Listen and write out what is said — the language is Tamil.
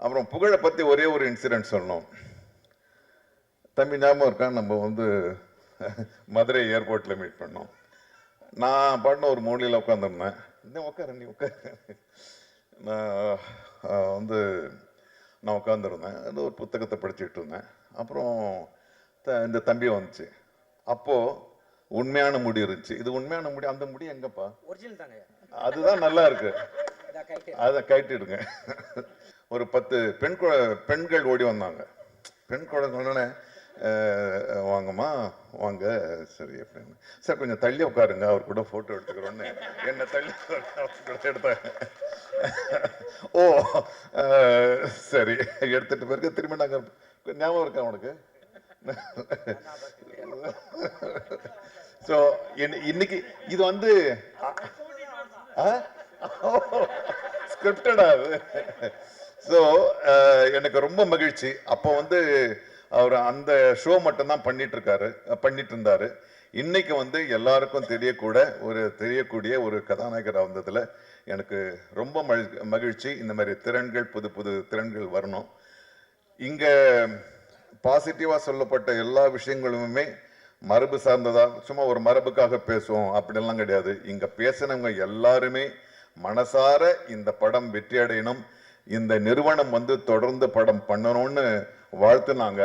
அப்புறம் புகழை பற்றி ஒரே ஒரு இன்சிடென்ட் சொல்லணும். தம்பி ஞாபகம் இருக்கா, நம்ம வந்து மதுரை ஏர்போர்ட்டில் மீட் பண்ணோம். நான் பாட்டின ஒரு மூலையில் உட்காந்துருந்தேன். இன்னும் உட்கார நீ உட்கார. நான் உட்காந்துருந்தேன். அது ஒரு புத்தகத்தை படிச்சுட்டு இருந்தேன். அப்புறம் இந்த தம்பி வந்துச்சு. அப்போது உண்மையான முடி இருந்துச்சு. இது உண்மையான முடி. அந்த முடி எங்கப்பா? அதுதான் நல்லா இருக்கு. அதை கைட்டிடுங்க. ஒரு 10 பெண்கள் ஓடி வந்தாங்க. பெண் குழந்தை வாங்கம்மா வாங்க, சரி அப்படின்னு. சார் கொஞ்சம் தள்ளி உட்காருங்க, அவர் கூட போட்டோ எடுத்துக்கிறோன்னு என்ன தள்ளி எடுத்தாங்க. ஓ சரி, எடுத்துட்டு பிறகு திரும்ப நாங்க ஞாபகம் இருக்கா உனக்கு? ஸோ இன்னைக்கு இது வந்து ஸ்கிரிப்டடா அது. ஸோ எனக்கு ரொம்ப மகிழ்ச்சி. அப்போ வந்து அவர் அந்த ஷோ மட்டும்தான் பண்ணிட்டு இருந்தாரு. இன்னைக்கு வந்து எல்லாருக்கும் தெரியக்கூடிய ஒரு கதாநாயகராக வந்ததுல எனக்கு ரொம்ப மகிழ்ச்சி. இந்த மாதிரி திறன்கள், புது புது திறன்கள் வரணும். இங்க பாசிட்டிவா சொல்லப்பட்ட எல்லா விஷயங்களுமே மரபு சார்ந்ததா, சும்மா ஒரு மரபுக்காக பேசுவோம் அப்படிலாம் கிடையாது. இங்க பேசினவங்க எல்லாருமே மனசார இந்த படம் வெற்றி அடையணும், இந்த நிறுவனம் வந்து தொடர்ந்து படம் பண்ணணும்னு வாழ்த்துனாங்க.